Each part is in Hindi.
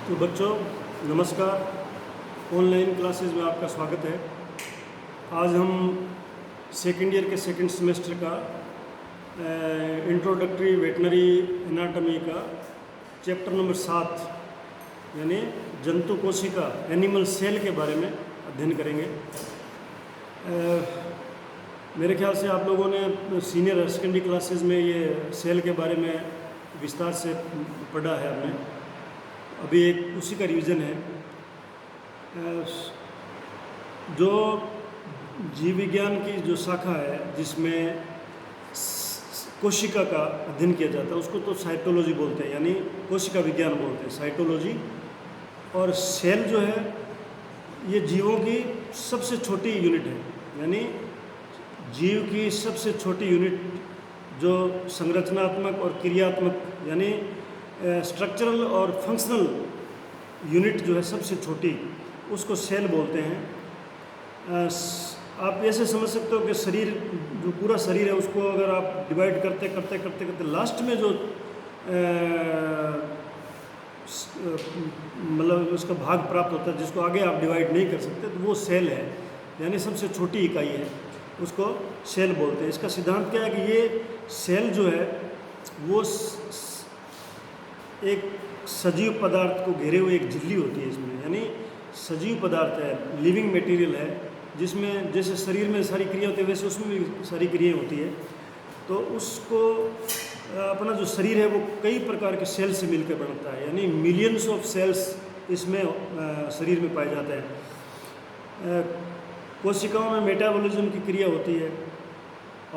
तो बच्चों नमस्कार। ऑनलाइन क्लासेस में आपका स्वागत है। आज हम सेकेंड ईयर के सेकंड सेमेस्टर का इंट्रोडक्टरी वेटनरी एनाटॉमी का चैप्टर नंबर 7 यानी जंतु कोशिका एनिमल सेल के बारे में अध्ययन करेंगे। मेरे ख्याल से आप लोगों ने सीनियर सेकेंडरी क्लासेस में ये सेल के बारे में विस्तार से पढ़ा है। हमने अभी एक उसी का रिवीजन है। जो जीव विज्ञान की जो शाखा है जिसमें कोशिका का अध्ययन किया जाता है उसको तो साइटोलॉजी बोलते हैं, यानी कोशिका विज्ञान बोलते हैं, साइटोलॉजी। और सेल जो है ये जीवों की सबसे छोटी यूनिट है, यानी जीव की सबसे छोटी यूनिट जो संरचनात्मक और क्रियात्मक यानी स्ट्रक्चरल और फंक्शनल यूनिट जो है सबसे छोटी, उसको सेल बोलते हैं। आप ऐसे समझ सकते हो कि शरीर जो पूरा शरीर है उसको अगर आप डिवाइड करते लास्ट में जो मतलब उसका भाग प्राप्त होता है जिसको आगे आप डिवाइड नहीं कर सकते, तो वो सेल है, यानी सबसे छोटी इकाई है, उसको सेल बोलते हैं। इसका सिद्धांत क्या है कि ये सेल जो है वो एक सजीव पदार्थ को घेरे हुए एक झिल्ली होती है इसमें, यानी सजीव पदार्थ है, लिविंग मटेरियल है, जिसमें जैसे शरीर में सारी क्रिया होती है वैसे उसमें भी सारी क्रियाएं होती है। तो उसको अपना जो शरीर है वो कई प्रकार के सेल से मिलकर बनता है, यानी मिलियंस ऑफ सेल्स इसमें शरीर में पाए जाते हैं। कोशिकाओं में मेटाबॉलिज्म की क्रिया होती है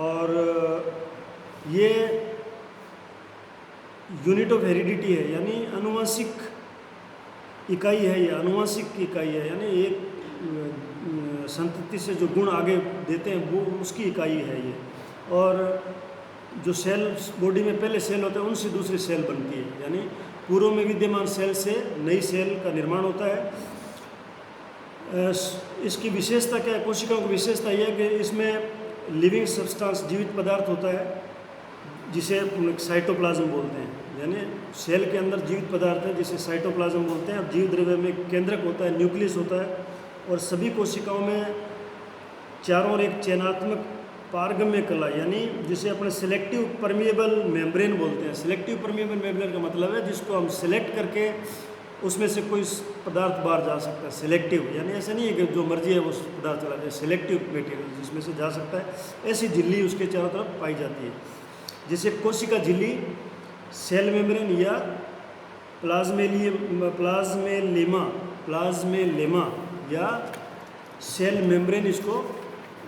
और ये यूनिट ऑफ हेरिडिटी है, यानी आनुवंशिक इकाई है। ये आनुवंशिक इकाई है, यानी एक संतति से जो गुण आगे देते हैं वो उसकी इकाई है ये। और जो सेल बॉडी में पहले सेल होते हैं उनसे दूसरी सेल बनती है, यानी पूर्व में विद्यमान सेल से नई सेल का निर्माण होता है। इसकी विशेषता क्या है? कोशिकाओं की विशेषता यह है कि इसमें लिविंग सब्सटेंस जीवित पदार्थ होता है जिसे साइटोप्लाज्म बोलते हैं, यानी सेल के अंदर जीवित पदार्थ है जिसे साइटोप्लाज्म बोलते हैं। अब जीव द्रव्य में केंद्रक होता है, न्यूक्लियस होता है, और सभी कोशिकाओं में चारों ओर एक चयनात्मक पारगम्य कला, यानी जिसे अपने सिलेक्टिव परमिएबल मेम्ब्रेन बोलते हैं। सिलेक्टिव परमिएबल मेम्ब्रेन का मतलब है जिसको हम सिलेक्ट करके उसमें से कोई पदार्थ बाहर जा सकता है। सिलेक्टिव यानी ऐसा नहीं है कि जो मर्जी है वो पदार्थ चला जाए, सिलेक्टिव मटेरियल जिसमें से जा सकता है, ऐसी झिल्ली उसके चारों तरफ पाई जाती है, जिसे कोशिका झिल्ली, सेल मेम्ब्रेन या प्लाज्मेलेमा या सेल मेम्ब्रेन इसको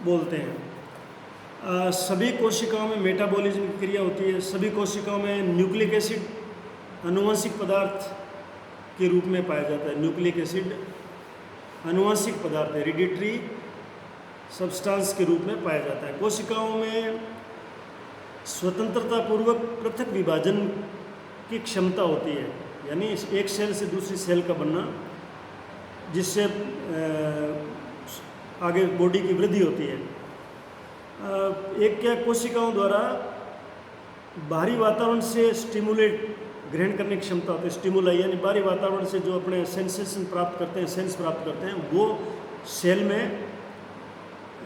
बोलते हैं। सभी कोशिकाओं में मेटाबॉलिज्म की क्रिया होती है। सभी कोशिकाओं में न्यूक्लिक एसिड आनुवंशिक पदार्थ के रूप में पाया जाता है। न्यूक्लिक एसिड आनुवंशिक पदार्थ हेरिडिटरी सब्सटेंस के रूप में पाया जाता है। कोशिकाओं में स्वतंत्रता पूर्वक पृथक विभाजन की क्षमता होती है, यानी एक सेल से दूसरी सेल का बनना, जिससे आगे बॉडी की वृद्धि होती है। एक क्या कोशिकाओं द्वारा बाहरी वातावरण से स्टिमुलेट ग्रहण करने की क्षमता होती है। स्टिमुलाई यानी बाहरी वातावरण से जो अपने सेंसेशन प्राप्त करते हैं, सेंस प्राप्त करते हैं, वो सेल में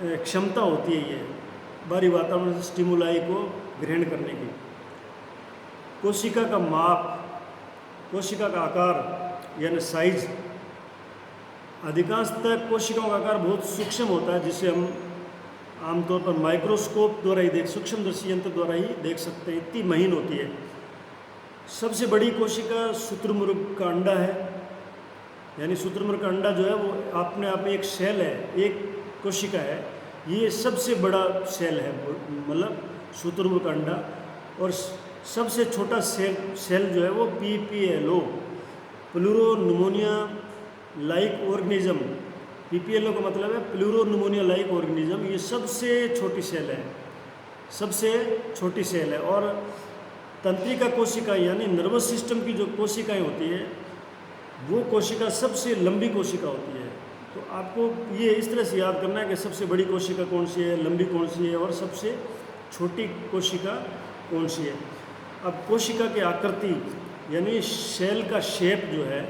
क्षमता होती है ये बाहरी वातावरण से स्टिमुलाई को ग्रहण करने की। कोशिका का माप, कोशिका का आकार यानी साइज, अधिकांशतः कोशिकाओं का आकार बहुत सूक्ष्म होता है, जिसे हम आमतौर पर माइक्रोस्कोप द्वारा ही सूक्ष्मदर्शी यंत्र द्वारा ही देख सकते हैं, इतनी महीन होती है। सबसे बड़ी कोशिका शुतुरमुर्ग का अंडा है, यानी शुतुरमुर्ग का अंडा जो है वो अपने आप में एक सेल है, एक कोशिका है, ये सबसे बड़ा सेल है, मतलब शुतुरमुर्ग का अंडा। और सबसे छोटा सेल जो है वो PPLO, प्लूरोनुमोनिया लाइक ऑर्गेनिज्म। PPLO का मतलब है प्लूरोनुमोनिया लाइक ऑर्गेनिज्म। ये सबसे छोटी सेल है, सबसे छोटी सेल है। और तंत्रिका कोशिका यानी नर्वस सिस्टम की जो कोशिकाएं होती है वो कोशिका सबसे लंबी कोशिका होती है। तो आपको ये इस तरह से याद करना है कि सबसे बड़ी कोशिका कौन सी है, लंबी कौन सी है और सबसे छोटी कोशिका कौन सी है। अब कोशिका की आकृति यानी सेल का शेप जो है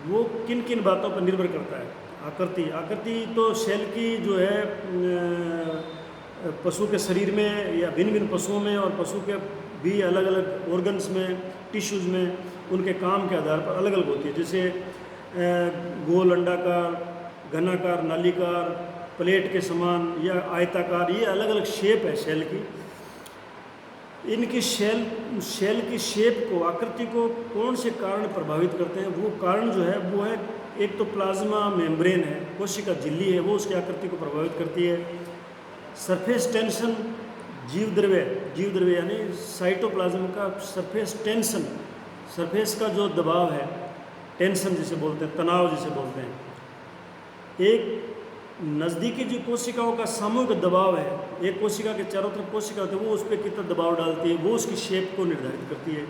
वो किन किन बातों पर निर्भर करता है। आकृति तो सेल की जो है पशु के शरीर में या भिन्न भिन्न पशुओं में और पशु के भी अलग अलग ऑर्गन्स में, टिश्यूज़ में उनके काम के आधार पर अलग अलग होती है। जैसे गोल, अंडाकार, घनाकार, नालीकार, प्लेट के समान या आयताकार, ये अलग अलग शेप है सेल की। इनकी सेल की शेप को, आकृति को कौन से कारण प्रभावित करते हैं? वो कारण जो है वो है, एक तो प्लाज्मा मेम्ब्रेन है, कोशिका झिल्ली है, वो उसकी आकृति को प्रभावित करती है। सरफेस टेंशन, जीव द्रव्य यानी साइटोप्लाज्म का सरफेस टेंशन, सरफेस का जो दबाव है, टेंशन जिसे बोलते हैं, तनाव जिसे बोलते हैं। एक नज़दीकी जो कोशिकाओं का सामूहिक दबाव है, एक कोशिका के चारों तरफ कोशिका होती है, वो उस पर कितना दबाव डालती है, वो उसकी शेप को निर्धारित करती है।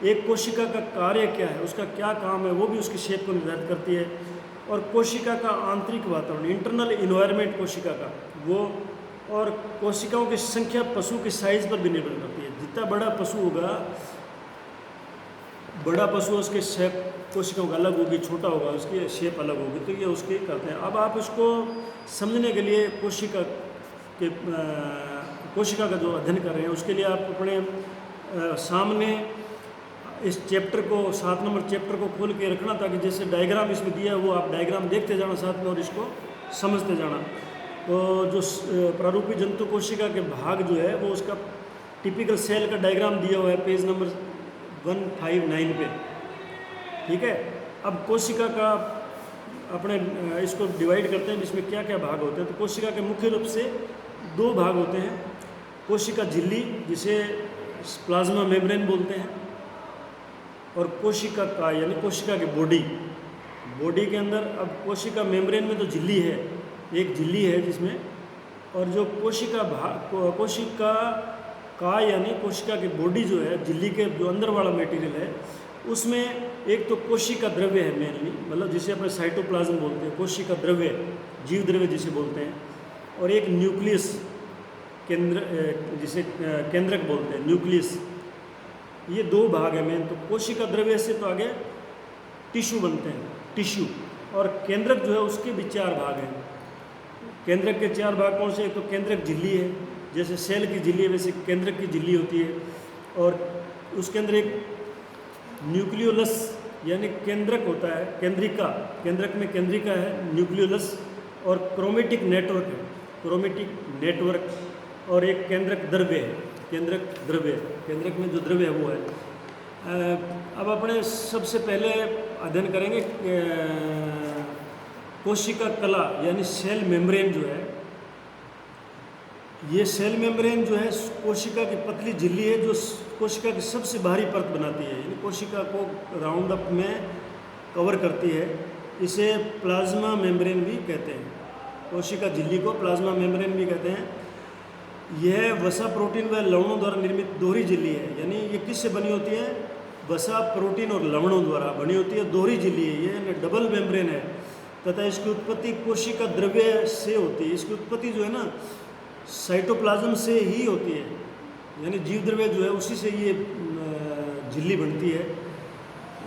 एक कोशिका का कार्य क्या है, उसका क्या काम है, वो भी उसकी शेप को निर्धारित करती है। और कोशिका का आंतरिक वातावरण, इंटरनल इन्वायरमेंट कोशिका का, वो और कोशिकाओं की संख्या पशु की साइज पर भी निर्भर करती है। जितना बड़ा पशु होगा, बड़ा पशु उसके शेप कोशिकाओं का अलग होगी, छोटा होगा उसकी शेप अलग होगी, तो ये उसके करते हैं। अब आप इसको समझने के लिए कोशिका का जो अध्ययन कर रहे हैं, उसके लिए आप अपने सामने इस चैप्टर को, 7 नंबर चैप्टर को खोल के रखना, ताकि जैसे डायग्राम इसमें दिया है वो आप डायग्राम देखते जाना साथ में और इसको समझते जाना। तो जो प्रारूपी जंतु कोशिका के भाग जो है, वो उसका टिपिकल सेल का डायग्राम दिया हुआ है पेज नंबर 159 पे, ठीक है। अब कोशिका का अपने इसको डिवाइड करते हैं, इसमें क्या क्या भाग होते हैं। तो कोशिका के मुख्य रूप से 2 भाग होते हैं। कोशिका झिल्ली, जिसे प्लाज्मा मेम्ब्रेन बोलते हैं, और कोशिका का यानी कोशिका की बॉडी के अंदर। अब कोशिका मेम्ब्रेन में तो झिल्ली है, एक झिल्ली है जिसमें, और जो कोशिका का यानी कोशिका की बॉडी जो है, झिल्ली के जो अंदर वाला मटेरियल है, उसमें एक तो कोशिका द्रव्य है मेनली, मतलब जिसे अपने साइटोप्लाज्म बोलते हैं, कोशिका द्रव्य, जीव द्रव्य जिसे बोलते हैं, और एक न्यूक्लियस, जिसे केंद्रक बोलते हैं, न्यूक्लियस। ये 2 भाग है मेन। तो कोशिका द्रव्य से तो आगे टिश्यू बनते हैं, टिश्यू, और केंद्रक जो है उसके भी 4 भाग हैं। केंद्रक के 4 भाग कौन से? एक तो केंद्रक झिल्ली है, जैसे सेल की झिल्ली है वैसे केंद्रक की झिल्ली होती है, और उसके अंदर एक न्यूक्लियोलस यानी केंद्रक होता है, केंद्रक में केंद्रिका है, न्यूक्लियोलस, और क्रोमेटिक नेटवर्क है, क्रोमेटिक नेटवर्क, और एक केंद्रक द्रव्य, केंद्रक में जो द्रव्य है वो है। अब अपने सबसे पहले अध्ययन करेंगे कोशिका कला यानी सेल मेम्ब्रेन जो है। ये सेल मेम्ब्रेन जो है कोशिका की पतली झिल्ली है, जो कोशिका की सबसे बाहरी परत बनाती है, यानी कोशिका को राउंड अप में कवर करती है। इसे प्लाज्मा मेम्ब्रेन भी कहते हैं, कोशिका झिल्ली को प्लाज्मा मेम्ब्रेन भी कहते हैं। यह वसा, प्रोटीन व लवणों द्वारा निर्मित दोहरी झिल्ली है, यानी ये किससे बनी होती है? वसा, प्रोटीन और लवणों द्वारा बनी होती है, दोहरी झिल्ली है, ये डबल मेम्ब्रेन है, तथा इसकी उत्पत्ति कोशिका द्रव्य से होती है। इसकी उत्पत्ति जो है ना साइटोप्लाज्म से ही होती है, यानी जीव द्रव्य जो है उसी से ये झिल्ली बनती है।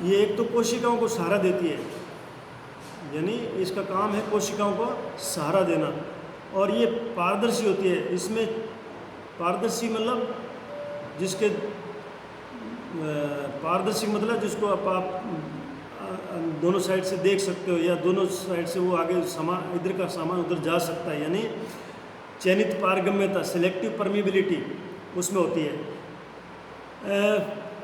ये एक तो कोशिकाओं को सहारा देती है, यानी इसका काम है कोशिकाओं को सहारा देना, और ये पारदर्शी होती है। इसमें पारदर्शी मतलब जिसके पारदर्शी मतलब जिसको आप दोनों साइड से देख सकते हो, या दोनों साइड से वो आगे सामान, इधर का सामान उधर जा सकता है, यानी चयनित पारगम्यता, सिलेक्टिव परमिबिलिटी उसमें होती है।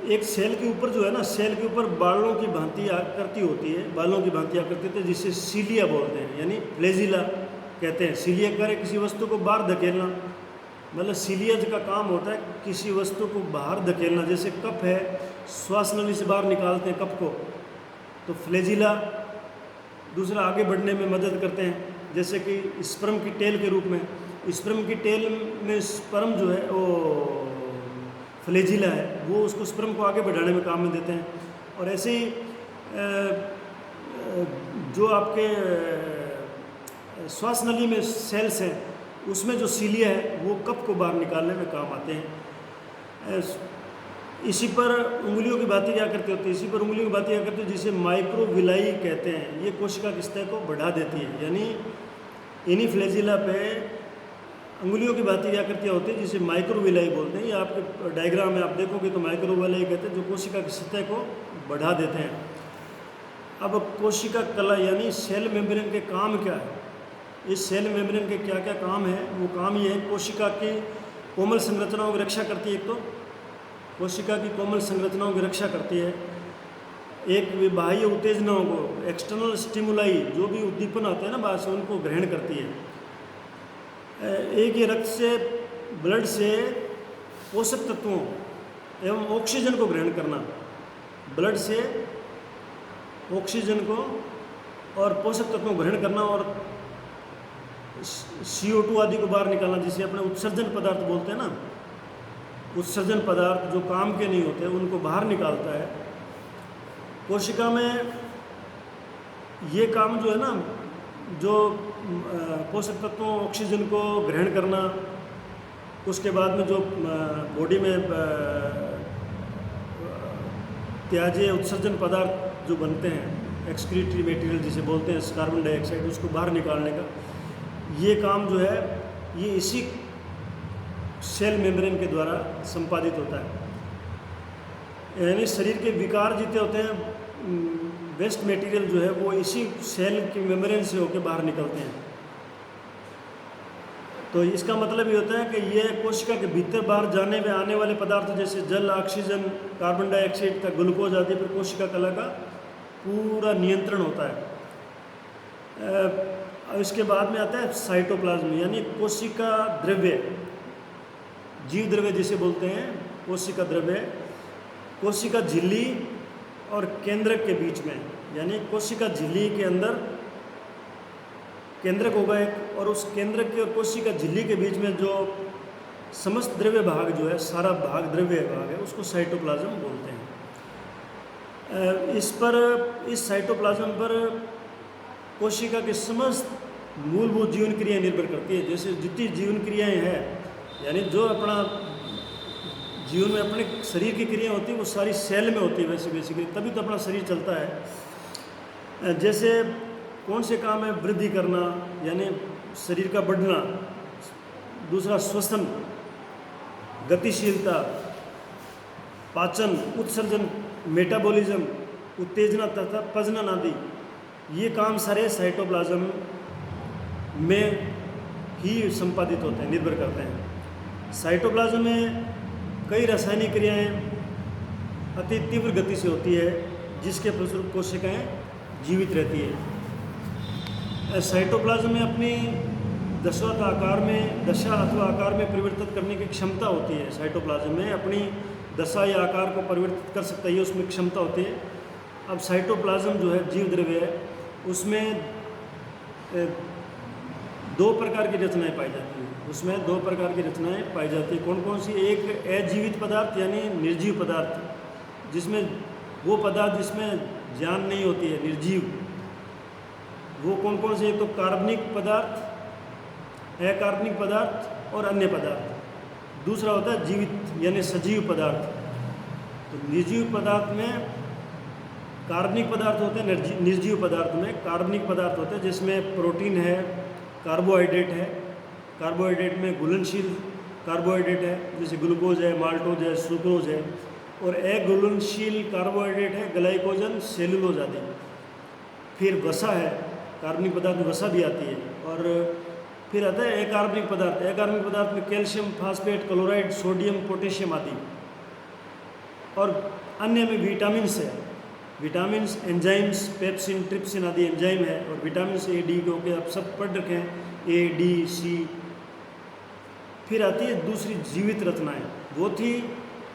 एक सेल के ऊपर जो है ना, सेल के ऊपर बालों की भांति आकृति होती है, बालों की भांति आकृति होती है, जिसे सीलिया बोलते हैं, यानी फ्लैजिला कहते हैं। सीलिया कार्य किसी वस्तु को बाहर धकेलना, मतलब सीलिया का काम होता है किसी वस्तु को बाहर धकेलना। जैसे कफ है, श्वास नली से बाहर निकालते हैं कफ को, तो फ्लैजिला दूसरा आगे बढ़ने में मदद करते हैं, जैसे कि स्पर्म की टेल के रूप में। स्पर्म की टेल में स्पर्म जो है वो फ्लैजिला है, वो उसको स्पर्म को आगे बढ़ाने में काम में देते हैं। और ऐसे ही जो आपके श्वास नली में सेल्स हैं, उसमें जो सीलिया है वो कफ को बाहर निकालने में काम आते हैं। इसी पर उंगलियों की बातें क्या करती होती है, इसी पर उंगलियों की बातें क्या करती है, जिसे माइक्रोविलाई कहते हैं। ये कोशिका की सतह को बढ़ा देती है, यानी इन्हीं फ्लैजिला पे उंगलियों की बातें क्या करती होती है, जिसे माइक्रोविलाई बोलते हैं। ये आपके डायग्राम में आप देखोगे तो माइक्रोविलाई कहते हैं, जो कोशिका की सतह को बढ़ा देते हैं। अब कोशिका कला यानी सेल मेम्ब्रेन के काम क्या है, इस सेल मेम्ब्रेन के क्या क्या काम है, वो काम ये है कोशिका की कोमल संरचनाओं की रक्षा करती है। एक तो कोशिका की कोमल संरचनाओं की रक्षा करती है, एक बाह्य उत्तेजनाओं को, एक्सटर्नल स्टिमुलाई, जो भी उद्दीपन होते हैं ना बाहर से, उनको ग्रहण करती है। एक ये रक्त से, ब्लड से पोषक तत्वों एवं ऑक्सीजन को ग्रहण करना, ब्लड से ऑक्सीजन को और पोषक तत्वों को ग्रहण करना और CO2 आदि को बाहर निकालना, जिसे अपने उत्सर्जन पदार्थ बोलते हैं ना। उत्सर्जन पदार्थ जो काम के नहीं होते उनको बाहर निकालता है। कोशिका में ये काम जो है ना, जो पोषक तत्वों ऑक्सीजन को ग्रहण करना, उसके बाद में जो बॉडी में त्याज्य उत्सर्जन पदार्थ जो बनते हैं, एक्सक्रीटरी मटेरियल जिसे बोलते हैं, कार्बन डाइऑक्साइड, उसको बाहर निकालने का ये काम जो है, ये इसी सेल मेम्ब्रेन के द्वारा संपादित होता है। यानी शरीर के विकार जितने होते हैं, वेस्ट मटेरियल जो है वो इसी सेल के मेम्ब्रेन से होकर बाहर निकलते हैं। तो इसका मतलब ये होता है कि ये कोशिका के भीतर बाहर जाने में आने वाले पदार्थ जैसे जल, ऑक्सीजन, कार्बन डाइऑक्साइड का, ग्लूकोज आदि पर कोशिका कला का पूरा नियंत्रण होता है। अब इसके बाद में आता है साइटोप्लाज्म, यानी कोशिका द्रव्य, जीव द्रव्य जिसे बोलते हैं, कोशिका द्रव्य, कोशिका झिल्ली और केंद्रक के बीच में, यानी कोशिका झिल्ली के अंदर केंद्रक होगा एक, और उस केंद्रक के और कोशिका झिल्ली के बीच में जो समस्त द्रव्य भाग जो है, सारा भाग द्रव्य भाग है, उसको साइटोप्लाज्म बोलते हैं। इस साइटोप्लाज्म पर कोशिका के समस्त मूलभूत जीवन क्रियाएं निर्भर करती है। जैसे जितनी जीवन क्रियाएं हैं, यानी जो अपना जीवन में अपने शरीर की क्रिया होती है वो सारी सेल में होती है वैसे बेसिकली, तभी तो अपना शरीर चलता है। जैसे कौन से काम है, वृद्धि करना यानी शरीर का बढ़ना, दूसरा श्वसन, गतिशीलता, पाचन, उत्सर्जन, मेटाबॉलिज्म, उत्तेजना तथा प्रजनन आदि, ये काम सारे साइटोप्लाज्म में ही संपादित होते हैं, निर्भर करते हैं। साइटोप्लाज्म में कई रासायनिक क्रियाएं अति तीव्र गति से होती है, जिसके फलस्वरूप कोशिकाएं जीवित रहती है। साइटोप्लाज्म में अपनी दशा अथवा आकार में परिवर्तित करने की क्षमता होती है। साइटोप्लाज्म में अपनी दशा या आकार को परिवर्तित कर सकता है, उसमें क्षमता होती है। अब साइटोप्लाज्म जो है जीव द्रव्य है, उसमें दो प्रकार की रचनाएं पाई जाती हैं। उसमें दो प्रकार की रचनाएं पाई जाती हैं। कौन कौन सी? एक अजीवित पदार्थ यानी निर्जीव पदार्थ, जिसमें वो पदार्थ जिसमें जान नहीं होती है, निर्जीव, वो कौन कौन से? एक तो कार्बनिक पदार्थ, अकार्बनिक पदार्थ और अन्य पदार्थ। दूसरा होता है जीवित यानी सजीव पदार्थ। तो निर्जीव पदार्थ में कार्बनिक पदार्थ होते हैं, निर्जीव पदार्थ में कार्बनिक पदार्थ होते हैं, जिसमें प्रोटीन है, कार्बोहाइड्रेट है, कार्बोहाइड्रेट में घुलनशील कार्बोहाइड्रेट है, जैसे ग्लूकोज है, माल्टोज है, सुक्रोज है, और अघुलनशील कार्बोहाइड्रेट है, ग्लाइकोजन, सेलुलोज आदि। फिर वसा है, कार्बनिक पदार्थ में वसा भी आती है। और फिर आता है अकार्बनिक पदार्थ। अकार्बनिक पदार्थ में calcium, phosphate, chloride, sodium, potassium आदि। और अन्य में विटामिन्स है, विटामिन्स, एंजाइम्स, पेप्सिन, ट्रिप्सिन आदि एंजाइम है। और विटामिन ए, डी क्योंकि आप सब पढ़ रखे हैं, ए, डी, सी। फिर आती है दूसरी जीवित रचनाएं, वो थी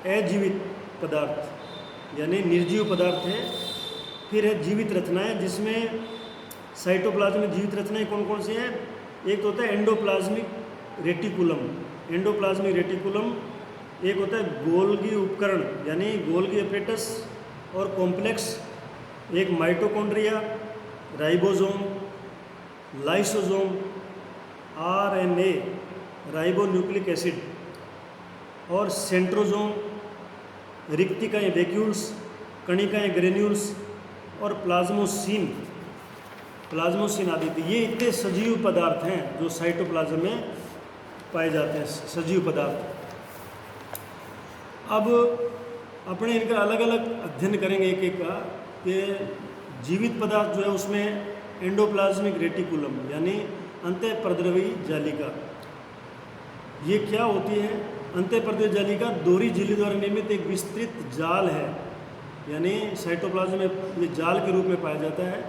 अजीवित पदार्थ यानी निर्जीव पदार्थ है। फिर है जीवित रचनाएं, जिसमें साइटोप्लाज्म में जीवित रचनाएं कौन कौन सी हैं? एक तो होता है एंडोप्लाज्मिक रेटिकुलम, एंडोप्लाज्मिक रेटिकुलम। एक होता है गोल्गी उपकरण यानी गोल्गी एपेटस और कॉम्प्लेक्स। एक mitochondria, ribosome, lysosome, RNA, ribonucleic acid, और सेंट्रोसोम, रिक्तिकाएँ वैक्यूल्स, कणिकाएँ ग्रेन्यूल्स और प्लाज्मोसिन आदि। ये इतने सजीव पदार्थ हैं जो साइटोप्लाज्म में पाए जाते हैं, सजीव पदार्थ। अब अपने इनका अलग अलग अध्ययन करेंगे एक एक का, कि जीवित पदार्थ जो है उसमें एंडोप्लाज्मिक रेटिकुलम यानी अंतःप्रद्रवी जालिका, ये क्या होती है? अंतःप्रद्रवी जालिका दोहरी झिल्ली द्वारा निर्मित एक विस्तृत जाल है, यानी साइटोप्लाज्म में ये जाल के रूप में पाया जाता है,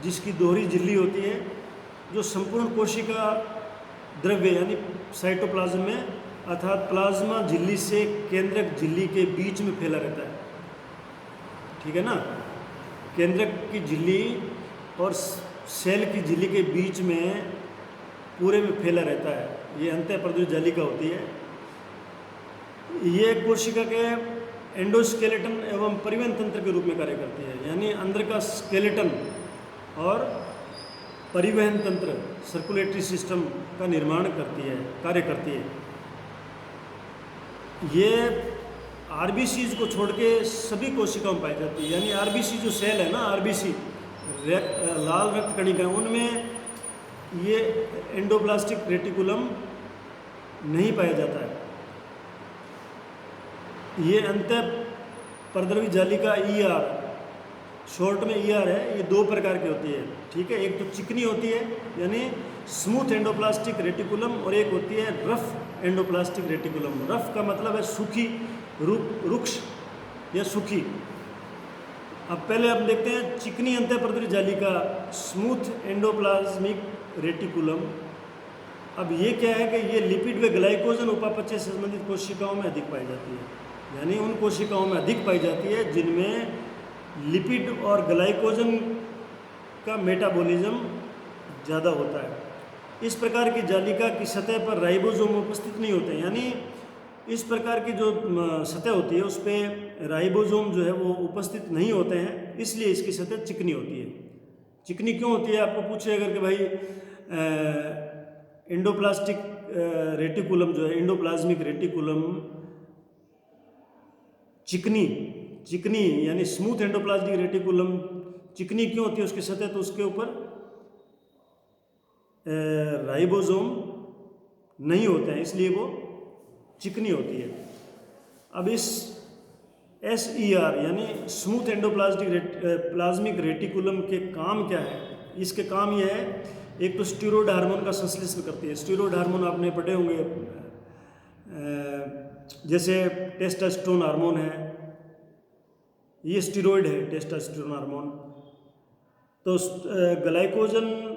जिसकी दोहरी झिल्ली होती है, जो संपूर्ण कोशिका द्रव्य यानी साइटोप्लाज्म में अर्थात प्लाज्मा झिल्ली से केंद्रक झिल्ली के बीच में फैला रहता है। ठीक है ना, केंद्रक की झिल्ली और सेल की झिल्ली के बीच में पूरे में फैला रहता है, ये अंतःप्रद्रवी जालिका होती है। ये कोशिका के एंडोस्केलेटन एवं परिवहन तंत्र के रूप में कार्य करती है, यानी अंदर का स्केलेटन और परिवहन तंत्र सर्कुलेटरी सिस्टम का निर्माण करती है, कार्य करती है। ये आरबीसीज को छोड़ के सभी कोशिकाओं में पाई जाती है, यानी आरबीसी जो सेल है ना, आरबीसी लाल रक्त कणिका, उनमें ये एंडोप्लास्टिक रेटिकुलम नहीं पाया जाता है। ये अंतःप्रद्रवी जालिका ईआर, शॉर्ट में ईआर है, ये दो प्रकार की होती है। ठीक है, एक तो चिकनी होती है यानी स्मूथ एंडोप्लास्टिक रेटिकुलम, और एक होती है रफ एंडोप्लास्टिक रेटिकुलम। रफ का मतलब है सूखी, रुक्ष या सूखी। अब पहले हम देखते हैं चिकनी अंतःप्रद्रवी जालिका, स्मूथ एंडोप्लाज्मिक रेटिकुलम। अब ये क्या है कि ये लिपिड व ग्लाइकोजन उपापचय से संबंधित कोशिकाओं में अधिक पाई जाती है, यानी उन कोशिकाओं में अधिक पाई जाती है जिनमें लिपिड और ग्लाइकोजन का मेटाबॉलिज्म ज़्यादा होता है। इस प्रकार की जालिका की सतह पर राइबोसोम उपस्थित नहीं होते हैं, यानी इस प्रकार की जो सतह होती है उस पर राइबोसोम जो है वो उपस्थित नहीं होते हैं, इसलिए इसकी सतह चिकनी होती है। चिकनी क्यों होती है? आपको पूछे अगर कि भाई एंडोप्लास्टिक रेटिकुलम जो है, एंडोप्लाज्मिक रेटिकुलम चिकनी यानी स्मूथ एंडोप्लाज्मिक रेटिकुलम चिकनी क्यों होती है उसकी सतह? तो उसके ऊपर राइबोसोम नहीं होते हैं, इसलिए वो चिकनी होती है। अब इस SER यानी स्मूथ एंडोप्लाज्मिक रेटिकुलम के काम क्या है? इसके काम ये है, एक तो स्टीरॉयड हार्मोन का संश्लेषण करती है। स्टीरॉयड हार्मोन आपने पढ़े होंगे, जैसे टेस्टोस्टेरोन हार्मोन है, ये स्टीरॉयड है टेस्टोस्टेरोन हार्मोन। तो ग्लाइकोजन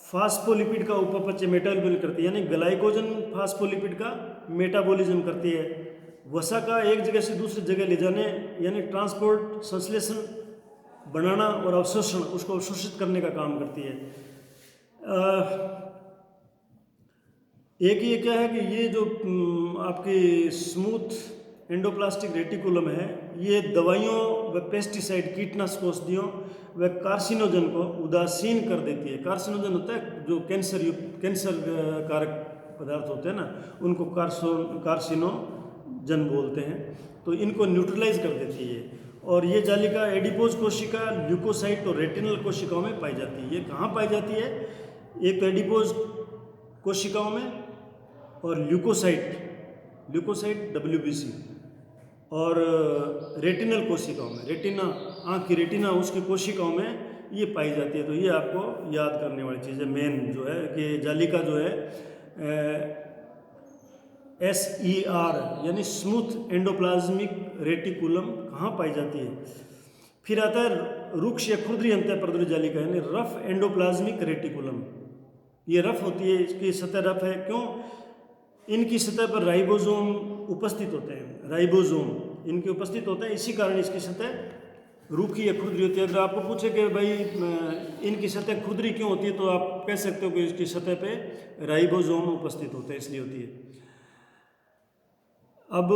फास्फोलिपिड का उपापचय मेटाबॉलिज्म करती है, यानी ग्लाइकोजन फास्फोलिपिड का मेटाबॉलिज्म करती है। वसा का एक जगह से दूसरी जगह ले जाने यानी ट्रांसपोर्ट, संश्लेषण, बनाना और अवशोषण, उसको अवशोषित करने का काम करती है। एक ये क्या है कि ये जो आपकी स्मूथ एंडोप्लास्टिक रेटिकुलम है, ये दवाइयों व पेस्टिसाइड, कीटनाशक औषधियों व कार्सिनोजन को उदासीन कर देती है। कार्सिनोजन होता है जो कैंसर कारक पदार्थ होते हैं ना, उनको कार्सिनोजन बोलते हैं। तो इनको न्यूट्रलाइज कर देती है। और ये जालिका एडिपोज कोशिका, ल्यूकोसाइट और रेटिनल कोशिकाओं में पाई जाती है। ये कहाँ पाई जाती है? एक तो एडिपोज कोशिकाओं में और ल्यूकोसाइट WBC, और रेटिनल कोशिकाओं में, रेटिना आँख की रेटिना उसकी कोशिकाओं में ये पाई जाती है। तो ये आपको याद करने वाली चीज़ है मेन जो है कि जालिका जो है SER यानी स्मूथ एंडोप्लाज्मिक रेटिकुलम कहाँ पाई जाती है। फिर आता है रुक्ष या खुरदरी अंतःप्रद्रवी जालिका यानी रफ एंडोप्लाज्मिक रेटिकुलम। ये रफ होती है, इसकी सतह रफ है। क्यों? इनकी सतह पर राइबोसोम उपस्थित होते हैं, राइबोसोम इनके उपस्थित होते हैं, इसी कारण इसकी सतह रूखी या खुरदरी होती है। अगर आपको पूछे कि भाई इनकी सतह खुरदरी क्यों होती है, तो आप कह सकते हो कि इसकी सतह पे राइबोसोम उपस्थित होते हैं, इसलिए होती है। अब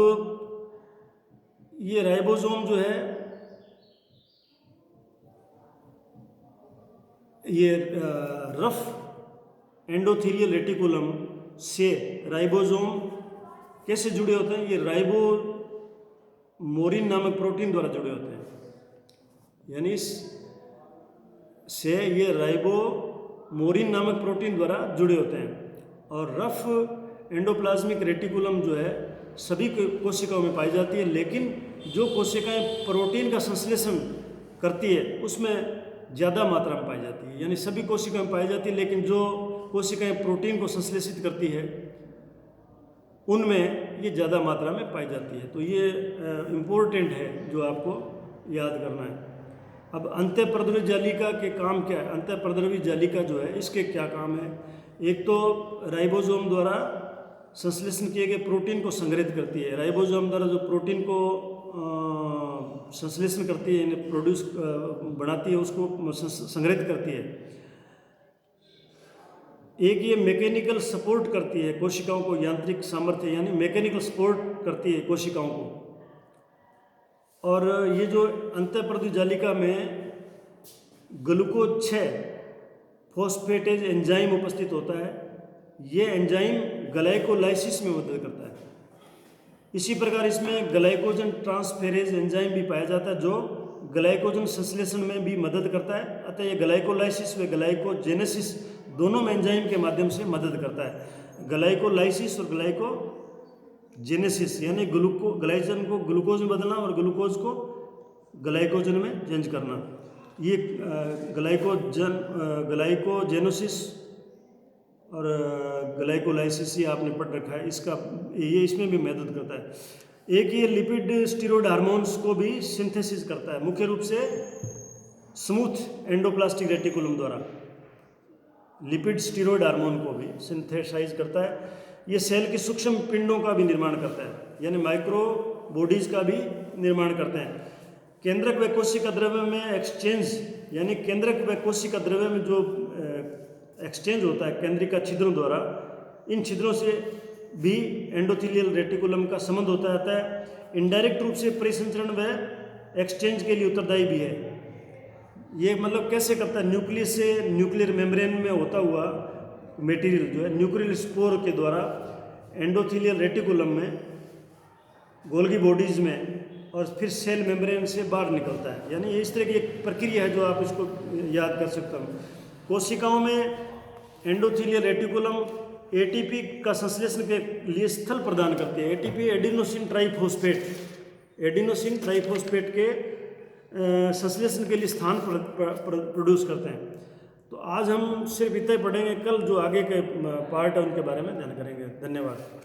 ये राइबोसोम जो है ये रफ एंडोथेलियल रेटिकुलम से राइबोसोम कैसे जुड़े होते हैं? ये मोरिन नामक प्रोटीन द्वारा जुड़े होते हैं, यानी से ये राइबोमोरिन नामक प्रोटीन द्वारा जुड़े होते हैं। और रफ एंडोप्लाज्मिक रेटिकुलम जो है सभी कोशिकाओं में पाई जाती है, लेकिन जो कोशिकाएं प्रोटीन का संश्लेषण करती है उसमें ज़्यादा मात्रा में पाई जाती है, यानी सभी कोशिकाओं में पाई जाती है, लेकिन जो कोशिकाएं प्रोटीन को संश्लेषित करती है उनमें ये ज़्यादा मात्रा में पाई जाती है। तो ये इम्पोर्टेंट है जो आपको याद करना है। अब अंतःप्रद्रवी जालिका के काम क्या है? अंतःप्रद्रवी जालिका जो है इसके क्या काम है? एक तो राइबोसोम द्वारा संश्लेषण किए गए प्रोटीन को संग्रहित करती है। राइबोसोम द्वारा जो प्रोटीन को संश्लेषण करती है, यानी प्रोड्यूस बनाती है, उसको संग्रहित करती है। एक ये मैकेनिकल सपोर्ट करती है कोशिकाओं को, यांत्रिक सामर्थ्य यानी मैकेनिकल सपोर्ट करती है कोशिकाओं को। और ये जो अंतःप्रद्रवी जालिका में ग्लूकोज 6 फॉस्फेटेज एंजाइम उपस्थित होता है। ये एंजाइम ग्लाइकोलाइसिस में मदद करता है। इसी प्रकार इसमें ग्लाइकोजन ट्रांसफेरेज एंजाइम भी पाया जाता है जो ग्लाइकोजन संश्लेषण में भी मदद करता है। अतः ये ग्लाइकोलाइसिस व ग्लाइकोजेनेसिस दोनों में एंजाइम के माध्यम से मदद करता है। ग्लाइकोलाइसिस और ग्लाइकोजेनेसिस यानी ग्लाइकोजन को ग्लूकोज में बदलना और ग्लूकोज को ग्लाइकोजन में चेंज करना। ये ग्लाइकोजेनेसिस और ग्लाइकोलाइसिस ये आपने पढ़ रखा है, इसका ये इसमें भी मदद करता है। एक ये लिपिड स्टीरॉयड हार्मोन्स को भी सिंथेसिस करता है, मुख्य रूप से स्मूथ एंडोप्लास्टिक रेटिकुलम द्वारा लिपिड स्टीरॉयड हार्मोन को भी सिंथेसाइज करता है। ये सेल के सूक्ष्म पिंडों का भी निर्माण करता है, यानी माइक्रो बॉडीज का भी निर्माण करते हैं। केंद्रक व कोशिका द्रव्य में एक्सचेंज, यानी केंद्रक व कोशिका द्रव्य में जो एक्सचेंज होता है केंद्रिका छिद्रों द्वारा, इन छिद्रों से भी एंडोथेलियल रेटिकुलम का संबंध होता रहता है। इनडायरेक्ट रूप से परिसंचरण व एक्सचेंज के लिए उत्तरदायी भी है। ये मतलब कैसे करता है? न्यूक्लियस से न्यूक्लियर मेम्ब्रेन में होता हुआ मटेरियल जो है न्यूक्लियर स्पोर के द्वारा एंडोथेलियल रेटिकुलम में, गोल्गी बॉडीज में और फिर सेल मेम्ब्रेन से बाहर निकलता है। यानी इस तरह की एक प्रक्रिया है जो आप इसको याद कर सकते हो। कोशिकाओं में एंडोथेलियल रेटिकुलम एटीपी का संश्लेषण के लिए स्थल प्रदान करती है। एटीपी एडिनोसिन ट्राइफॉस्फेट के संश्लेषण के लिए स्थान प्रोड्यूस करते हैं। तो आज हम सिर्फ इतना ही पढ़ेंगे, कल जो आगे के पार्ट है उनके बारे में ध्यान करेंगे। धन्यवाद।